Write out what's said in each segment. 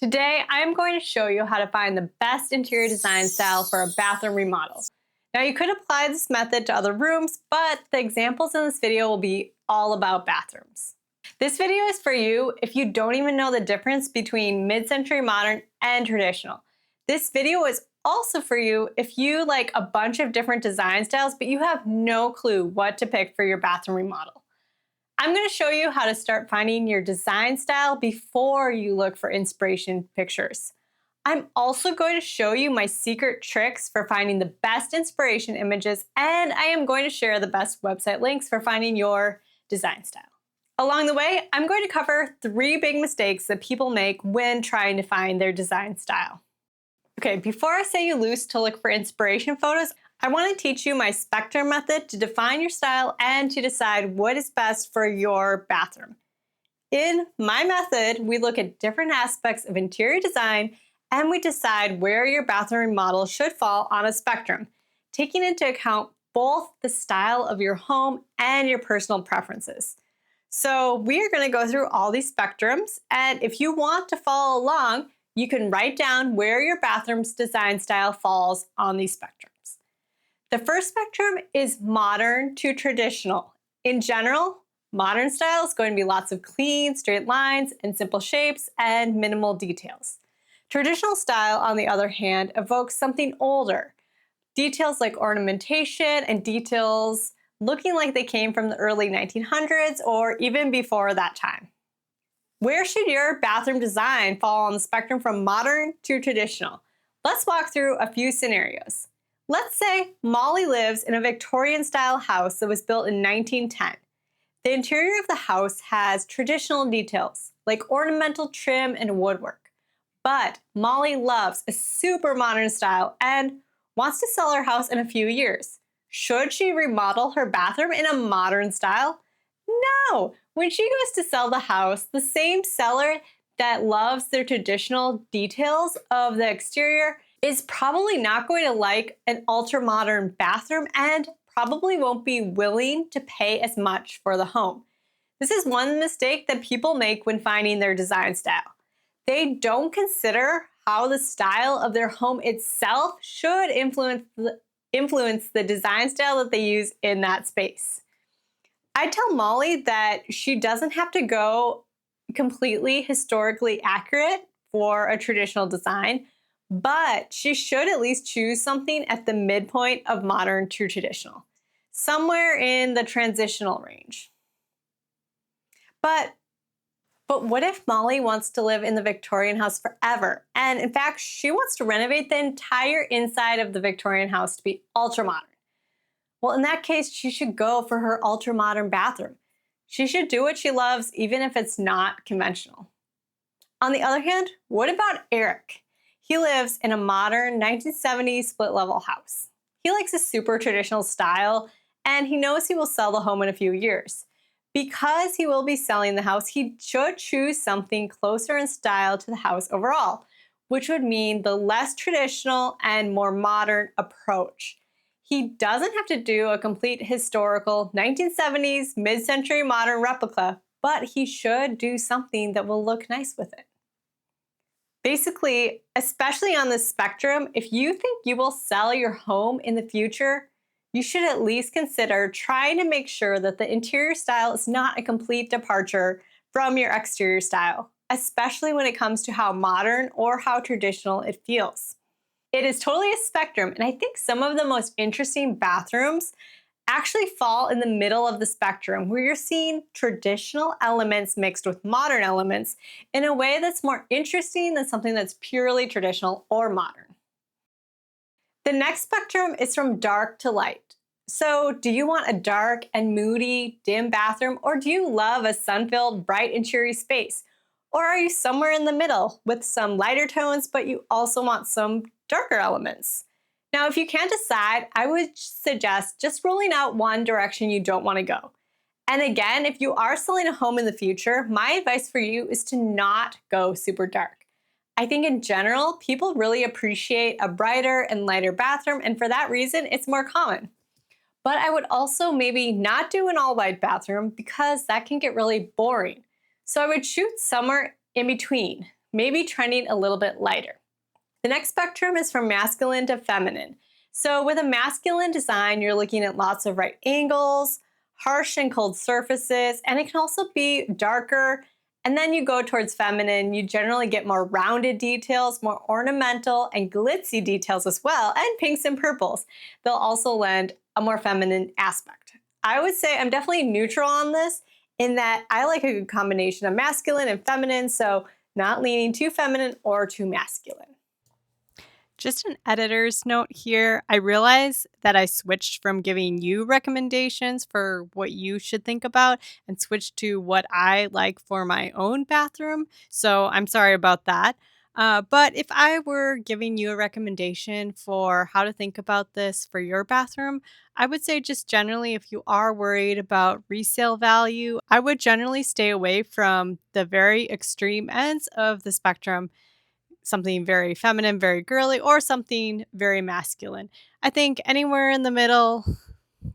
Today, I'm going to show you how to find the best interior design style for a bathroom remodel. Now, you could apply this method to other rooms, but the examples in this video will be all about bathrooms. This video is for you if you don't even know the difference between mid-century modern and traditional. This video is also for you if you like a bunch of different design styles, but you have no clue what to pick for your bathroom remodel. I'm going to show you how to start finding your design style before you look for inspiration pictures. I'm also going to show you my secret tricks for finding the best inspiration images, and I am going to share the best website links for finding your design style. Along the way, I'm going to cover 3 big mistakes that people make when trying to find their design style. Okay, before I say you loose to look for inspiration photos, I want to teach you my spectrum method to define your style and to decide what is best for your bathroom. In my method, we look at different aspects of interior design and we decide where your bathroom remodel should fall on a spectrum, taking into account both the style of your home and your personal preferences. So we are going to go through all these spectrums, and if you want to follow along, you can write down where your bathroom's design style falls on these spectrums. The first spectrum is modern to traditional. In general, modern style is going to be lots of clean, straight lines and simple shapes and minimal details. Traditional style, on the other hand, evokes something older. Details like ornamentation and details looking like they came from the early 1900s or even before that time. Where should your bathroom design fall on the spectrum from modern to traditional? Let's walk through a few scenarios. Let's say Molly lives in a Victorian-style house that was built in 1910. The interior of the house has traditional details, like ornamental trim and woodwork. But Molly loves a super modern style and wants to sell her house in a few years. Should she remodel her bathroom in a modern style? No! When she goes to sell the house, the same seller that loves the traditional details of the exterior is probably not going to like an ultra-modern bathroom and probably won't be willing to pay as much for the home. This is one mistake that people make when finding their design style. They don't consider how the style of their home itself should influence the design style that they use in that space. I tell Molly that she doesn't have to go completely historically accurate for a traditional design, but she should at least choose something at the midpoint of modern to traditional, somewhere in the transitional range. But what if Molly wants to live in the Victorian house forever? And in fact, she wants to renovate the entire inside of the Victorian house to be ultra-modern. Well, in that case, she should go for her ultra-modern bathroom. She should do what she loves, even if it's not conventional. On the other hand, what about Eric? He lives in a modern 1970s split-level house. He likes a super traditional style, and he knows he will sell the home in a few years. Because he will be selling the house, he should choose something closer in style to the house overall, which would mean the less traditional and more modern approach. He doesn't have to do a complete historical 1970s mid-century modern replica, but he should do something that will look nice with it. Basically, especially on this spectrum, if you think you will sell your home in the future, you should at least consider trying to make sure that the interior style is not a complete departure from your exterior style, especially when it comes to how modern or how traditional it feels. It is totally a spectrum, and I think some of the most interesting bathrooms actually fall in the middle of the spectrum, where you're seeing traditional elements mixed with modern elements in a way that's more interesting than something that's purely traditional or modern. The next spectrum is from dark to light. So, do you want a dark and moody, dim bathroom, or do you love a sun-filled, bright and cheery space? Or are you somewhere in the middle with some lighter tones, but you also want some darker elements? Now, if you can't decide, I would suggest just ruling out one direction you don't want to go. And again, if you are selling a home in the future, my advice for you is to not go super dark. I think in general, people really appreciate a brighter and lighter bathroom, and for that reason, it's more common. But I would also maybe not do an all-white bathroom because that can get really boring. So I would shoot somewhere in between. maybe trending a little bit lighter. The next spectrum is from masculine to feminine. So with a masculine design, you're looking at lots of right angles, harsh and cold surfaces, and it can also be darker. And then you go towards feminine, you generally get more rounded details, more ornamental and glitzy details as well, and pinks and purples. They'll also lend a more feminine aspect. I would say I'm definitely neutral on this in that I like a good combination of masculine and feminine, so not leaning too feminine or too masculine. Just an editor's note here. I realize that I switched from giving you recommendations for what you should think about and switched to what I like for my own bathroom. So I'm sorry about that. But if I were giving you a recommendation for how to think about this for your bathroom, I would say just generally, if you are worried about resale value, I would generally stay away from the very extreme ends of the spectrum, something very feminine, very girly, or something very masculine. I think anywhere in the middle,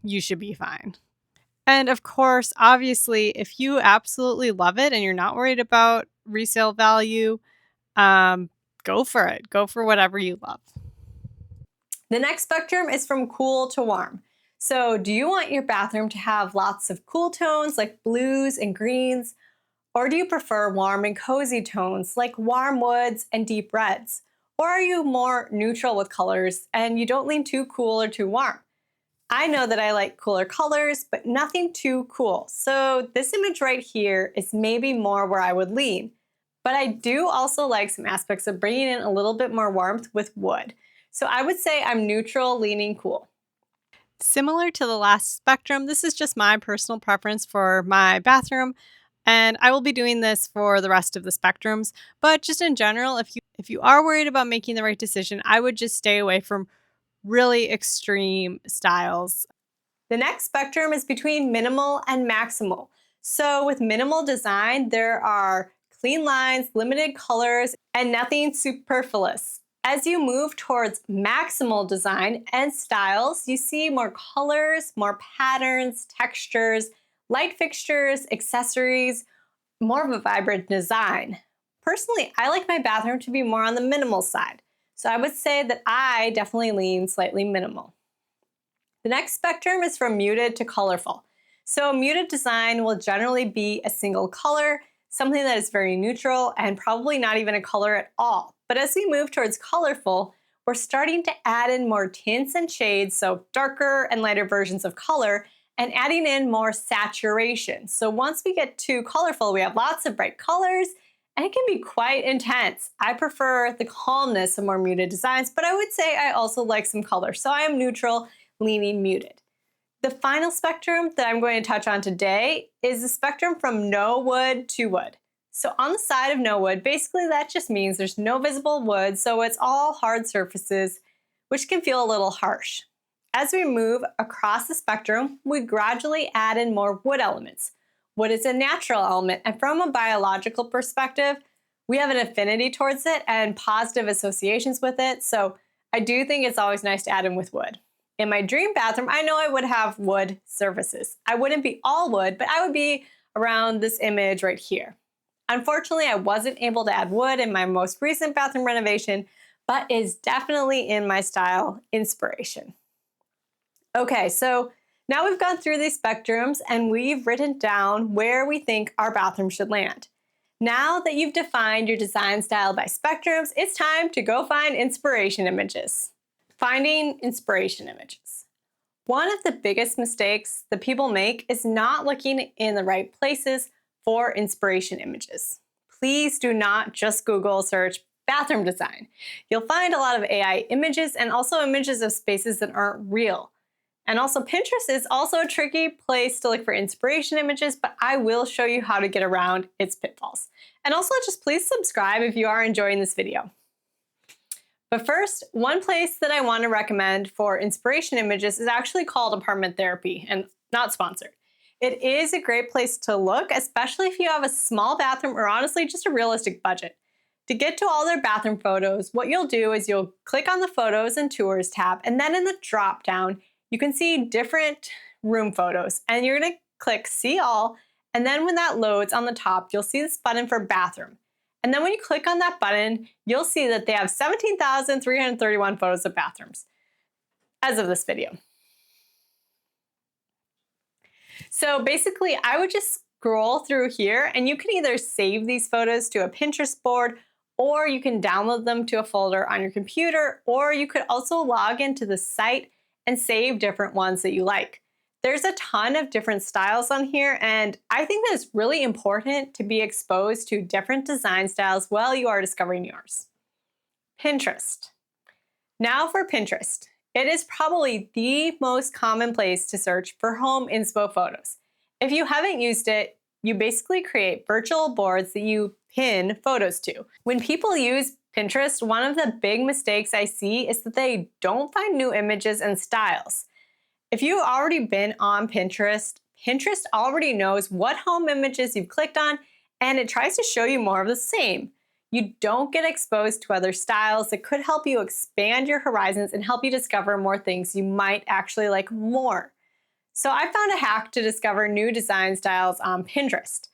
you should be fine. And of course, obviously, if you absolutely love it and you're not worried about resale value, um, go for it. Go for whatever you love. The next spectrum is from cool to warm. So, do you want your bathroom to have lots of cool tones like blues and greens? Or do you prefer warm and cozy tones like warm woods and deep reds? Or are you more neutral with colors and you don't lean too cool or too warm? I know that I like cooler colors, but nothing too cool. So this image right here is maybe more where I would lean. But I do also like some aspects of bringing in a little bit more warmth with wood. So I would say I'm neutral, leaning cool. Similar to the last spectrum, this is just my personal preference for my bathroom. And I will be doing this for the rest of the spectrums. But just in general, if you are worried about making the right decision, I would just stay away from really extreme styles. The next spectrum is between minimal and maximal. So with minimal design, there are clean lines, limited colors, and nothing superfluous. As you move towards maximal design and styles, you see more colors, more patterns, textures, light fixtures, accessories, more of a vibrant design. Personally, I like my bathroom to be more on the minimal side. So I would say that I definitely lean slightly minimal. The next spectrum is from muted to colorful. So muted design will generally be a single color, something that is very neutral and probably not even a color at all. But as we move towards colorful, we're starting to add in more tints and shades, so darker and lighter versions of color, and adding in more saturation. So once we get too colorful, we have lots of bright colors, and it can be quite intense. I prefer the calmness of more muted designs, but I would say I also like some color, so I am neutral, leaning muted. The final spectrum that I'm going to touch on today is the spectrum from no wood to wood. So on the side of no wood, basically that just means there's no visible wood, so it's all hard surfaces, which can feel a little harsh. As we move across the spectrum, we gradually add in more wood elements. Wood is a natural element, and from a biological perspective, we have an affinity towards it and positive associations with it, so I do think it's always nice to add in with wood. In my dream bathroom, I know I would have wood surfaces. I wouldn't be all wood, but I would be around this image right here. Unfortunately, I wasn't able to add wood in my most recent bathroom renovation, but is definitely in my style inspiration. Okay, so now we've gone through these spectrums and we've written down where we think our bathroom should land. Now that you've defined your design style by spectrums, it's time to go find inspiration images. Finding inspiration images. One of the biggest mistakes that people make is not looking in the right places for inspiration images. Please do not just Google search bathroom design. You'll find a lot of AI images and also images of spaces that aren't real. And also Pinterest is also a tricky place to look for inspiration images, but I will show you how to get around its pitfalls. And also just please subscribe if you are enjoying this video. But first, one place that I want to recommend for inspiration images is actually called Apartment Therapy, and not sponsored. It is a great place to look, especially if you have a small bathroom or honestly just a realistic budget. To get to all their bathroom photos, what you'll do is you'll click on the Photos and Tours tab, and then in the drop-down, you can see different room photos, and you're going to click See All, and then when that loads on the top, you'll see this button for Bathroom. And then when you click on that button, you'll see that they have 17,331 photos of bathrooms as of this video. So basically, I would just scroll through here and you can either save these photos to a Pinterest board, or you can download them to a folder on your computer, or you could also log into the site and save different ones that you like. There's a ton of different styles on here, and I think that it's really important to be exposed to different design styles while you are discovering yours. Pinterest. Now for Pinterest. It is probably the most common place to search for home inspo photos. If you haven't used it, you basically create virtual boards that you pin photos to. When people use Pinterest, one of the big mistakes I see is that they don't find new images and styles. If you've already been on Pinterest, Pinterest already knows what home images you've clicked on, and it tries to show you more of the same. You don't get exposed to other styles that could help you expand your horizons and help you discover more things you might actually like more. So I found a hack to discover new design styles on Pinterest.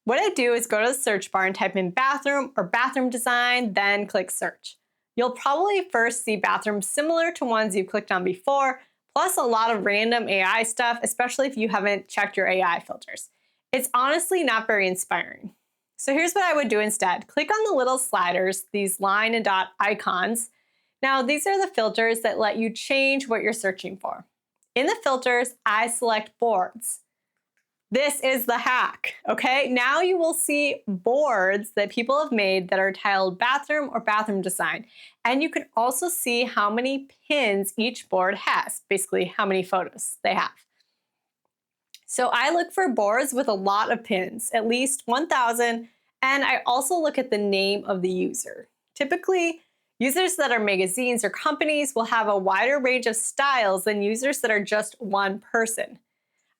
What I do is go to the search bar and type in bathroom or bathroom design, then click search. You'll probably first see bathrooms similar to ones you've clicked on before, plus a lot of random AI stuff, especially if you haven't checked your AI filters. It's honestly not very inspiring. So here's what I would do instead. Click on the little sliders, these line and dot icons. Now these are the filters that let you change what you're searching for. In the filters, I select boards. This is the hack, okay? Now you will see boards that people have made that are titled bathroom or bathroom design. And you can also see how many pins each board has, basically how many photos they have. So I look for boards with a lot of pins, at least 1,000, and I also look at the name of the user. Typically, users that are magazines or companies will have a wider range of styles than users that are just one person.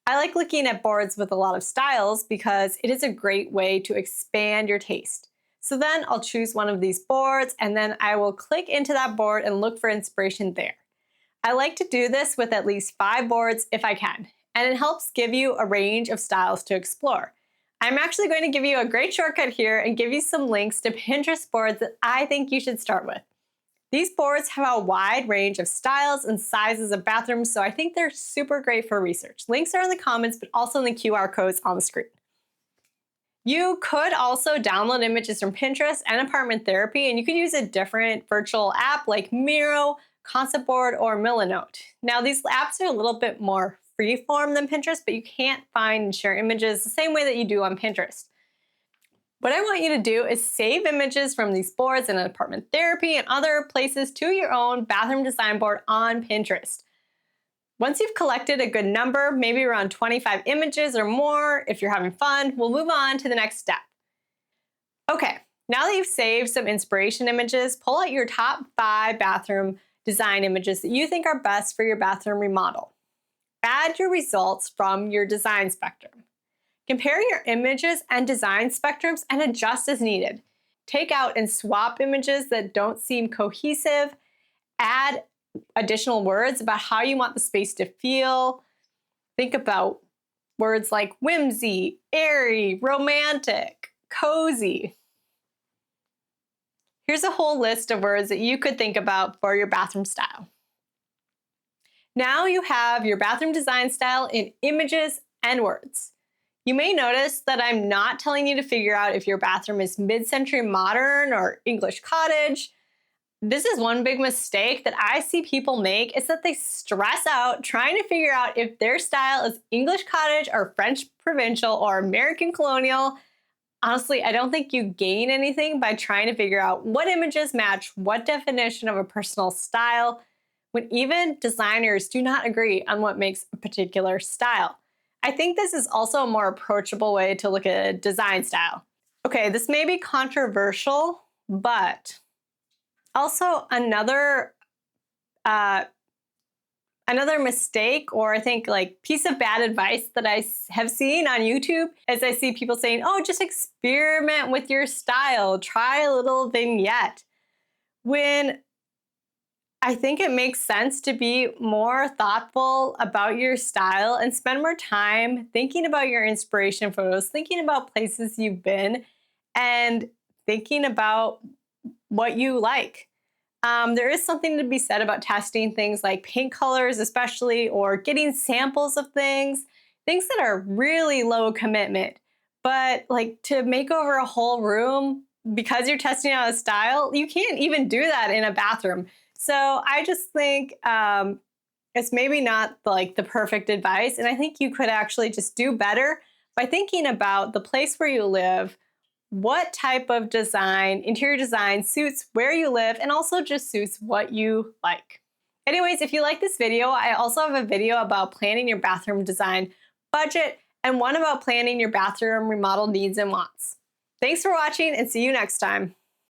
I like looking at boards with a lot of styles because it is a great way to expand your taste. So then I'll choose one of these boards and then I will click into that board and look for inspiration there. I like to do this with at least 5 boards if I can, and it helps give you a range of styles to explore. I'm actually going to give you a great shortcut here and give you some links to Pinterest boards that I think you should start with. These boards have a wide range of styles and sizes of bathrooms, so I think they're super great for research. Links are in the comments, but also in the QR codes on the screen. You could also download images from Pinterest and Apartment Therapy, and you could use a different virtual app like Miro, Concept Board, or Milanote. Now, these apps are a little bit more freeform than Pinterest, but you can't find and share images the same way that you do on Pinterest. What I want you to do is save images from these boards in Apartment Therapy and other places to your own bathroom design board on Pinterest. Once you've collected a good number, maybe around 25 images or more, if you're having fun, we'll move on to the next step. Okay, now that you've saved some inspiration images, pull out your top 5 bathroom design images that you think are best for your bathroom remodel. Add your results from your design spectrum. Compare your images and design spectrums and adjust as needed. Take out and swap images that don't seem cohesive. Add additional words about how you want the space to feel. Think about words like whimsy, airy, romantic, cozy. Here's a whole list of words that you could think about for your bathroom style. Now you have your bathroom design style in images and words. You may notice that I'm not telling you to figure out if your bathroom is mid-century modern or English cottage. This is one big mistake that I see people make, is that they stress out trying to figure out if their style is English cottage or French provincial or American colonial. Honestly, I don't think you gain anything by trying to figure out what images match what definition of a personal style, when even designers do not agree on what makes a particular style. I think this is also a more approachable way to look at a design style. Okay, this may be controversial, but also another mistake, or I think like piece of bad advice that I have seen on YouTube is I see people saying, oh, just experiment with your style, try a little vignette. When I think it makes sense to be more thoughtful about your style and spend more time thinking about your inspiration photos, thinking about places you've been, and thinking about what you like. There is something to be said about testing things like paint colors, especially, or getting samples of things that are really low commitment. But like to make over a whole room because you're testing out a style, you can't even do that in a bathroom. So I just think it's maybe not like the perfect advice. And I think you could actually just do better by thinking about the place where you live, what type of design, interior design suits where you live, and also just suits what you like. Anyways, if you like this video, I also have a video about planning your bathroom design budget and one about planning your bathroom remodel needs and wants. Thanks for watching and see you next time.